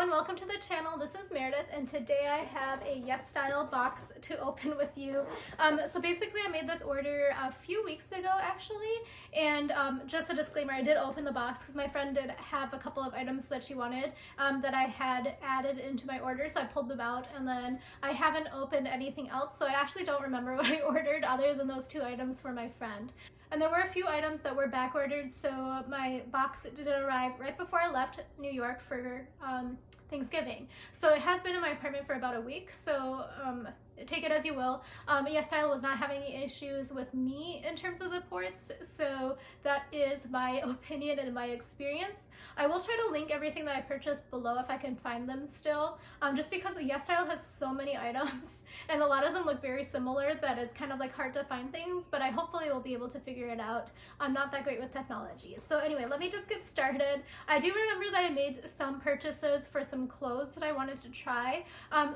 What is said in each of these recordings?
and welcome to the channel. This is Meredith, and today I have a YesStyle box to open with you. So basically I made this order a few weeks ago actually, and just a disclaimer, I did open the box because my friend did have a couple of items that she wanted that I had added into my order, so I pulled them out, and then I haven't opened anything else, so I actually don't remember what I ordered other than those two items for my friend. And there were a few items that were back ordered, so my box did arrive right before I left New York for Thanksgiving. So it has been in my apartment for about a week, so take it as you will. YesStyle was not having any issues with me in terms of the ports, so that is my opinion and my experience. I will try to link everything that I purchased below if I can find them still, just because YesStyle has so many items and a lot of them look very similar that it's kind of like hard to find things, but I hopefully will be able to figure it out. I'm not that great with technology. So anyway, let me just get started. I do remember that I made some purchases for some clothes that I wanted to try.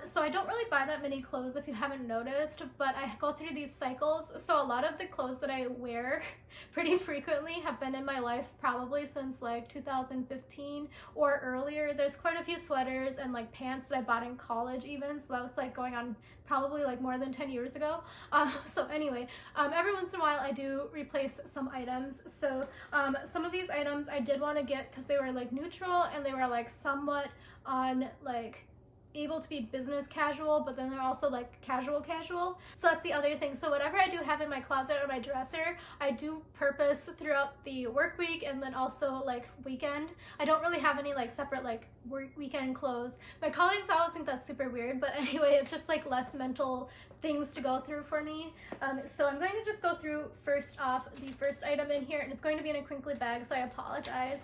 So I don't really buy that many clothes if you haven't noticed, but I go through these cycles. So a lot of the clothes that I wear pretty frequently have been in my life probably since like 2015 or earlier. There's quite a few sweaters and like pants that I bought in college even, so that was like going on probably like more than 10 years ago. So anyway, every once in a while I do replace some items. So some of these items I did want to get because they were like neutral and they were like somewhat on like able to be business casual, but then they're also like casual. So that's the other thing. So whatever I do have in my closet or my dresser, I do purpose throughout the work week and then also like weekend. I don't really have any like separate like weekend clothes. My colleagues always think that's super weird, but anyway, it's just like less mental things to go through for me. So I'm going to just go through first off the first item in here, and it's going to be in a crinkly bag, so I apologize.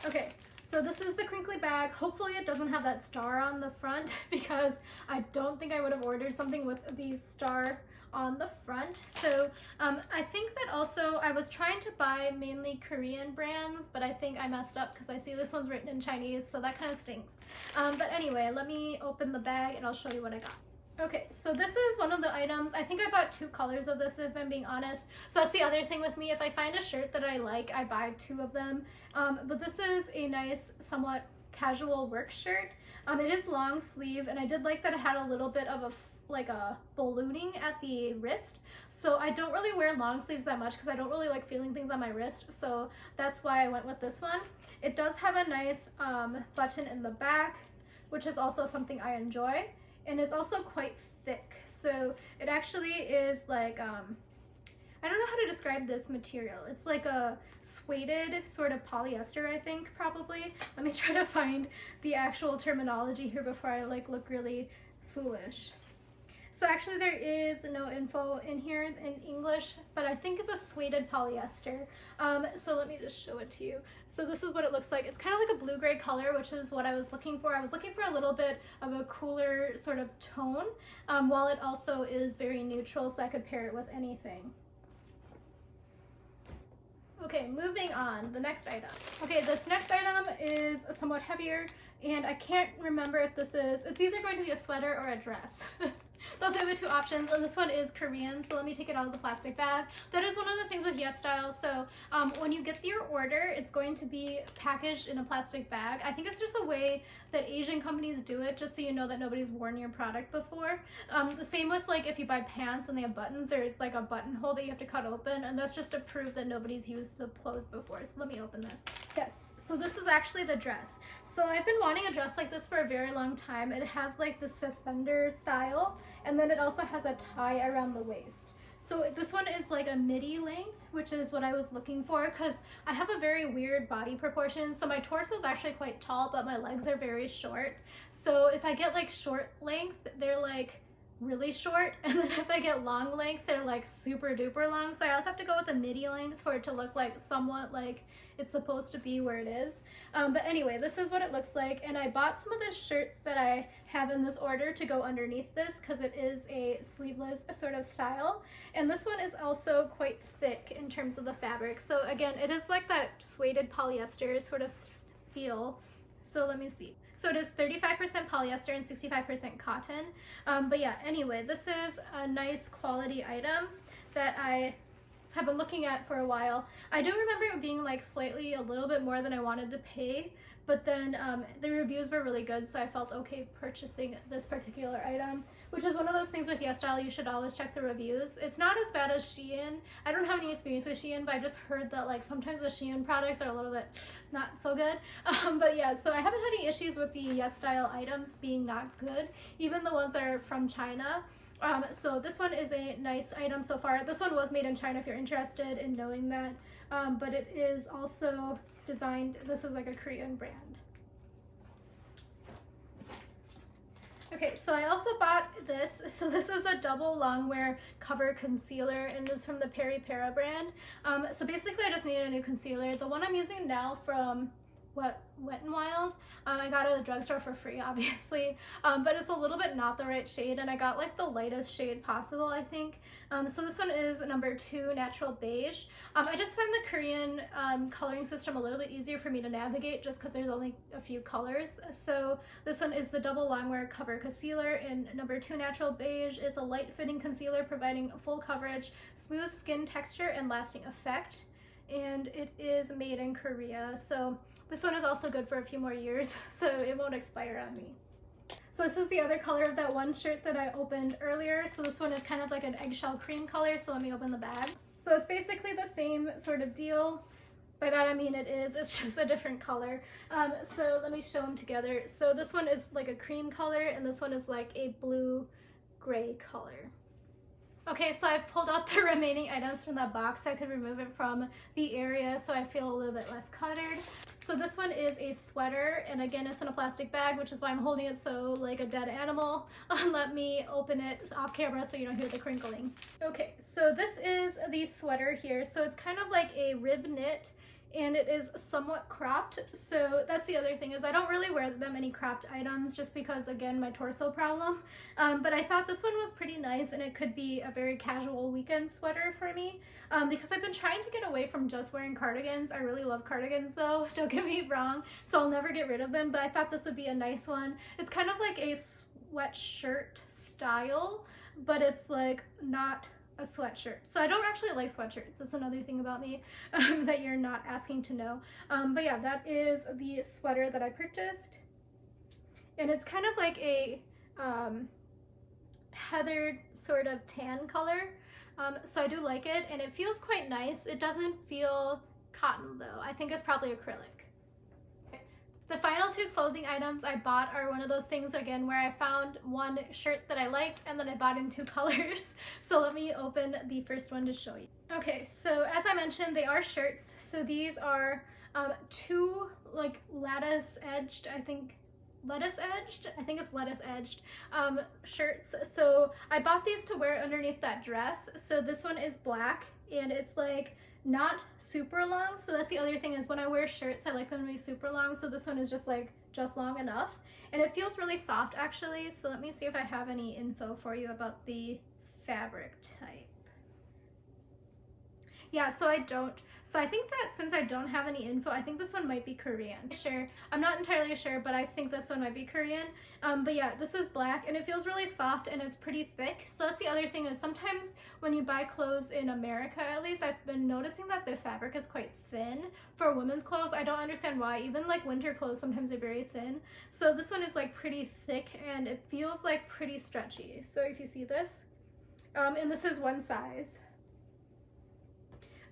Okay. So this is the crinkly bag. Hopefully it doesn't have that star on the front because I don't think I would have ordered something with the star on the front. So I think that also I was trying to buy mainly Korean brands, but I think I messed up because I see this one's written in Chinese, so that kind of stinks. But anyway, let me open the bag and I'll show you what I got. Okay, so this is one of the items. I think I bought two colors of this if I'm being honest. So that's the other thing with me. If I find a shirt that I like, I buy two of them. But this is a nice, somewhat casual work shirt. It is long sleeve, and I did like that it had a little bit of a ballooning at the wrist. So I don't really wear long sleeves that much because I don't really like feeling things on my wrist. So that's why I went with this one. It does have a nice button in the back, which is also something I enjoy. And it's also quite thick, so it actually is like I don't know how to describe this material. It's like a suede sort of polyester, I think, probably. Let me try to find the actual terminology here before I like look really foolish. So actually there is no info in here in English, but I think it's a suede polyester. So let me just show it to you. So this is what it looks like. It's kind of like a blue-gray color, which is what I was looking for. I was looking for a little bit of a cooler sort of tone, while it also is very neutral, so I could pair it with anything. Okay, moving on, the next item. Okay, this next item is somewhat heavier, and I can't remember if this is, it's either going to be a sweater or a dress. Those are the two options, and this one is Korean, so let me take it out of the plastic bag. That is one of the things with YesStyle. So when you get your order, it's going to be packaged in a plastic bag. I think it's just a way that Asian companies do it, just so you know that nobody's worn your product before. The same with like if you buy pants and they have buttons, there's like a buttonhole that you have to cut open, and that's just to prove that nobody's used the clothes before. So let me open this. Yes, so this is actually the dress. So I've been wanting a dress like this for a very long time. It has like the suspender style, and then it also has a tie around the waist. So this one is like a midi length, which is what I was looking for because I have a very weird body proportion. So my torso is actually quite tall, but my legs are very short. So if I get like short length, they're like really short, and then if I get long length, they're like super duper long. So I also have to go with a midi length for it to look like somewhat like it's supposed to be where it is. But anyway, this is what it looks like, and I bought some of the shirts that I have in this order to go underneath this because it is a sleeveless sort of style, and this one is also quite thick in terms of the fabric. So again, it is like that suede polyester sort of feel. So let me see. So it is 35% polyester and 65% cotton. But yeah, anyway, this is a nice quality item that I have been looking at for a while. I do remember it being like slightly a little bit more than I wanted to pay, but then the reviews were really good, so I felt okay purchasing this particular item, which is one of those things with YesStyle, you should always check the reviews. It's not as bad as Shein. I don't have any experience with Shein, but I just heard that like sometimes the Shein products are a little bit not so good. But yeah, so I haven't had any issues with the YesStyle items being not good, even the ones that are from China. So this one is a nice item so far. This one was made in China if you're interested in knowing that, but it is also designed, this is like a Korean brand. Okay, so I also bought this. So this is a double Longwear cover concealer, and this is from the Peri Para brand. So basically I just needed a new concealer. The one I'm using now from Wet n Wild, I got it at the drugstore for free, obviously, but it's a little bit not the right shade, and I got like the lightest shade possible, I think. So this one is number 2, Natural Beige. I just find the Korean coloring system a little bit easier for me to navigate just because there's only a few colors. So this one is the double Longwear cover concealer in number 2, Natural Beige. It's a light fitting concealer providing full coverage, smooth skin texture, and lasting effect. And it is made in Korea, so this one is also good for a few more years, so it won't expire on me. So this is the other color of that one shirt that I opened earlier. So this one is kind of like an eggshell cream color, so let me open the bag. So it's basically the same sort of deal. By that I mean it's just a different color. So let me show them together. So this one is like a cream color, and this one is like a blue-gray color. Okay, so I've pulled out the remaining items from that box so I could remove it from the area so I feel a little bit less cluttered. So this one is a sweater, and again it's in a plastic bag, which is why I'm holding it so like a dead animal. Let me open it off camera so you don't hear the crinkling. Okay, so this is the sweater here. So it's kind of like a rib knit, and it is somewhat cropped. So that's the other thing, is I don't really wear that many cropped items just because, again, my torso problem. But I thought this one was pretty nice, and it could be a very casual weekend sweater for me, because I've been trying to get away from just wearing cardigans. I really love cardigans though, don't get me wrong, so I'll never get rid of them, but I thought this would be a nice one. It's kind of like a sweatshirt style, but it's like not a sweatshirt. So I don't actually like sweatshirts. That's another thing about me that you're not asking to know. But yeah, that is the sweater that I purchased. And it's kind of like a heathered sort of tan color. So I do like it, and it feels quite nice. It doesn't feel cotton though. I think it's probably acrylic. The final 2 clothing items I bought are one of those things, again, where I found one shirt that I liked and then I bought in 2 colors. So let me open the first one to show you. Okay, so as I mentioned, they are shirts. So these are 2 like lettuce edged shirts. So I bought these to wear underneath that dress. So this one is black, and it's like not super long. So that's the other thing, is when I wear shirts I like them to be super long, so this one is just long enough, and it feels really soft actually. So let me see if I have any info for you about the fabric type. Yeah, so I don't. So I think that since I don't have any info, I think this one might be Korean. Sure, I'm not entirely sure, but I think this one might be Korean. But yeah, this is black, and it feels really soft, and it's pretty thick. So that's the other thing, is sometimes when you buy clothes in America, at least, I've been noticing that the fabric is quite thin for women's clothes. I don't understand why. Even like winter clothes sometimes are very thin. So this one is like pretty thick, and it feels like pretty stretchy. So if you see this, and this is one size.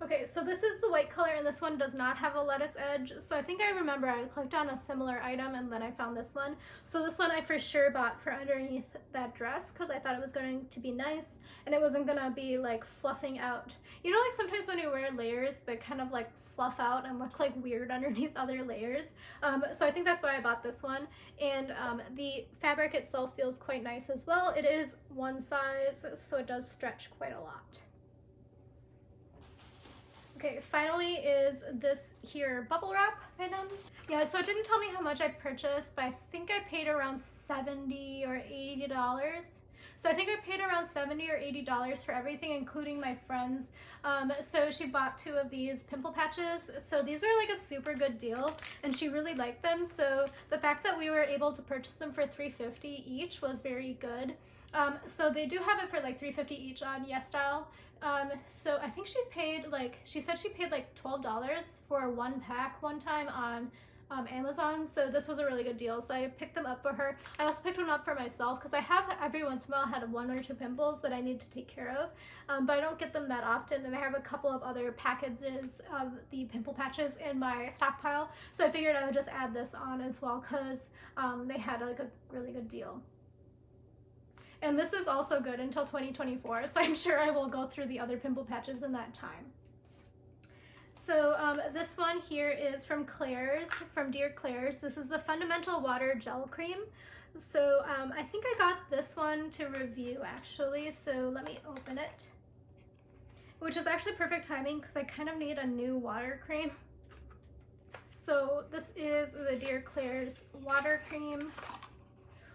Okay, so this is the white color, and this one does not have a lettuce edge. So I think I remember I clicked on a similar item and then I found this one. So this one I for sure bought for underneath that dress because I thought it was going to be nice and it wasn't gonna be like fluffing out. You know, like sometimes when you wear layers, they kind of like fluff out and look like weird underneath other layers. So I think that's why I bought this one. And the fabric itself feels quite nice as well. It is one size, so it does stretch quite a lot. Okay, finally is this here bubble wrap item. Yeah, so it didn't tell me how much I purchased, but I think I paid around $70 or $80. So I think I paid around $70 or $80 for everything, including my friend's. So she bought 2 of these Pimple Patches. So these were like a super good deal, and she really liked them. So the fact that we were able to purchase them for $3.50 each was very good. So they do have it for like $3.50 each on YesStyle. So I think she said she paid like $12 for one pack one time on Amazon. So this was a really good deal. So I picked them up for her. I also picked one up for myself because I have every once in a while had one or two pimples that I need to take care of. But I don't get them that often. And I have a couple of other packages of the Pimple Patches in my stockpile. So I figured I would just add this on as well because they had like a really good deal. And this is also good until 2024, so I'm sure I will go through the other Pimple Patches in that time. So this one here is from Claire's, from Dear Claire's. This is the Fundamental Water Gel Cream. So I think I got this one to review actually, so let me open it. Which is actually perfect timing because I kind of need a new water cream. So this is the Dear Claire's water cream.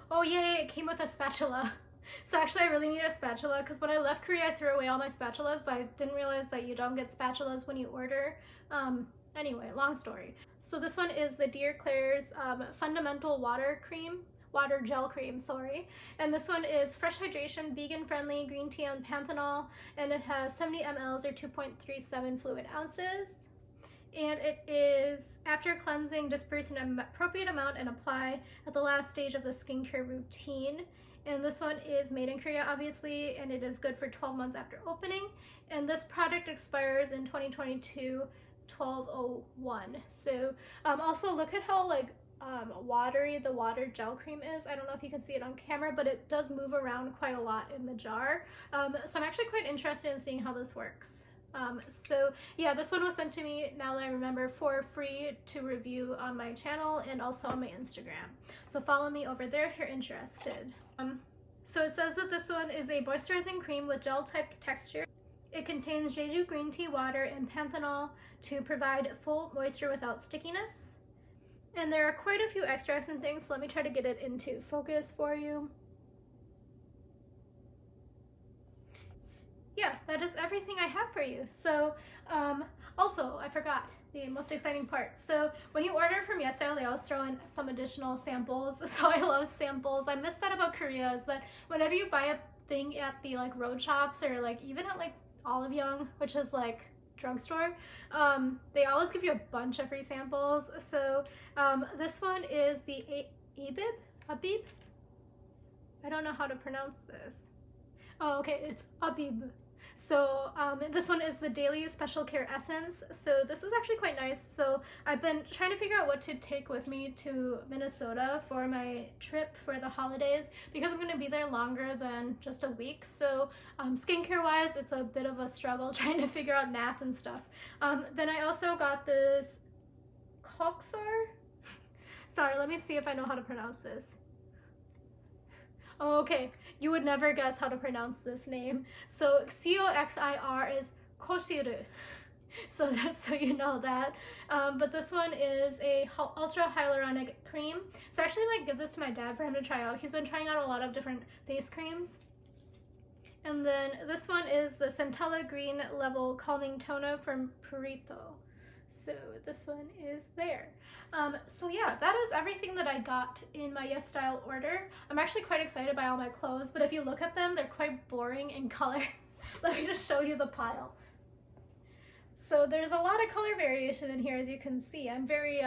Oh yay, it came with a spatula. So actually I really need a spatula because when I left Korea I threw away all my spatulas, but I didn't realize that you don't get spatulas when you order. Anyway, long story. So this one is the Dear Claire's Fundamental Water Gel Cream, sorry. And this one is fresh hydration, vegan friendly, green tea and panthenol, and it has 70 mLs or 2.37 fluid ounces. And it is after cleansing, disperse in an appropriate amount and apply at the last stage of the skincare routine. And this one is made in Korea, obviously, and it is good for 12 months after opening. And this product expires in 2022, 12/01. So also look at how like watery the water gel cream is. I don't know if you can see it on camera, but it does move around quite a lot in the jar. So I'm actually quite interested in seeing how this works. So yeah, this one was sent to me, now that I remember, for free to review on my channel and also on my Instagram. So follow me over there if you're interested. So it says that this one is a moisturizing cream with gel type texture. It contains Jeju green tea water and panthenol to provide full moisture without stickiness. And there are quite a few extracts and things, so let me try to get it into focus for you. Yeah, that is everything I have for you. So also, I forgot the most exciting part. So when you order from YesStyle, they always throw in some additional samples. So I love samples. I miss that about Korea, is that whenever you buy a thing at the like road shops or like even at like Olive Young, which is like drugstore, they always give you a bunch of free samples. So this one is the Abib? I don't know how to pronounce this. Oh, okay, it's Abib. So this one is the Daily Special Care Essence. So this is actually quite nice. So I've been trying to figure out what to take with me to Minnesota for my trip for the holidays because I'm going to be there longer than just a week. So skincare wise, it's a bit of a struggle trying to figure out math and stuff. Then I also got this Coxar. Sorry, let me see if I know how to pronounce this. Oh, okay, you would never guess how to pronounce this name. So Coxir is Koshiru. So just so you know that. But this one is a ultra hyaluronic cream. So I actually might give this to my dad for him to try out. He's been trying out a lot of different face creams. And then this one is the Centella Green Level Calming Toner from Purito. So this one is there. So yeah, that is everything that I got in my YesStyle order. I'm actually quite excited by all my clothes, but if you look at them, they're quite boring in color. Let me just show you the pile. So there's a lot of color variation in here, as you can see. I'm very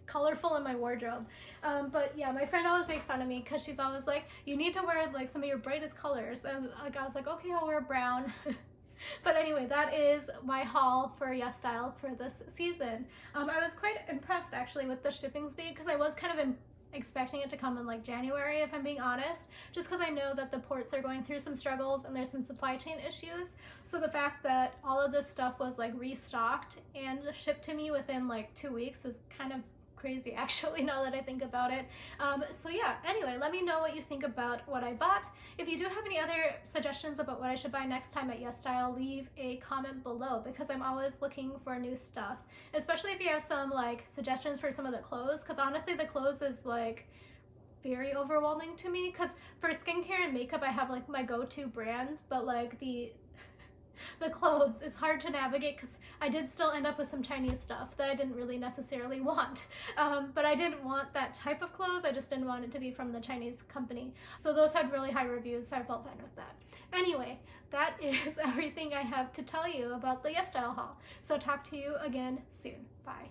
colorful in my wardrobe. But yeah, my friend always makes fun of me because she's always like, you need to wear like some of your brightest colors. And like, I was like, okay, I'll wear brown. But anyway, that is my haul for YesStyle for this season. I was quite impressed actually with the shipping speed because I was kind of expecting it to come in like January, if I'm being honest, just because I know that the ports are going through some struggles and there's some supply chain issues. So the fact that all of this stuff was like restocked and shipped to me within like 2 weeks is kind of crazy actually, now that I think about it. So yeah, anyway, let me know what you think about what I bought. If you do have any other suggestions about what I should buy next time at YesStyle, leave a comment below because I'm always looking for new stuff, especially if you have some like suggestions for some of the clothes, because honestly the clothes is like very overwhelming to me because for skincare and makeup I have like my go-to brands, but like the the clothes. It's hard to navigate because I did still end up with some Chinese stuff that I didn't really necessarily want. But I didn't want that type of clothes. I just didn't want it to be from the Chinese company. So those had really high reviews, so I felt fine with that. Anyway, that is everything I have to tell you about the YesStyle haul. So talk to you again soon. Bye.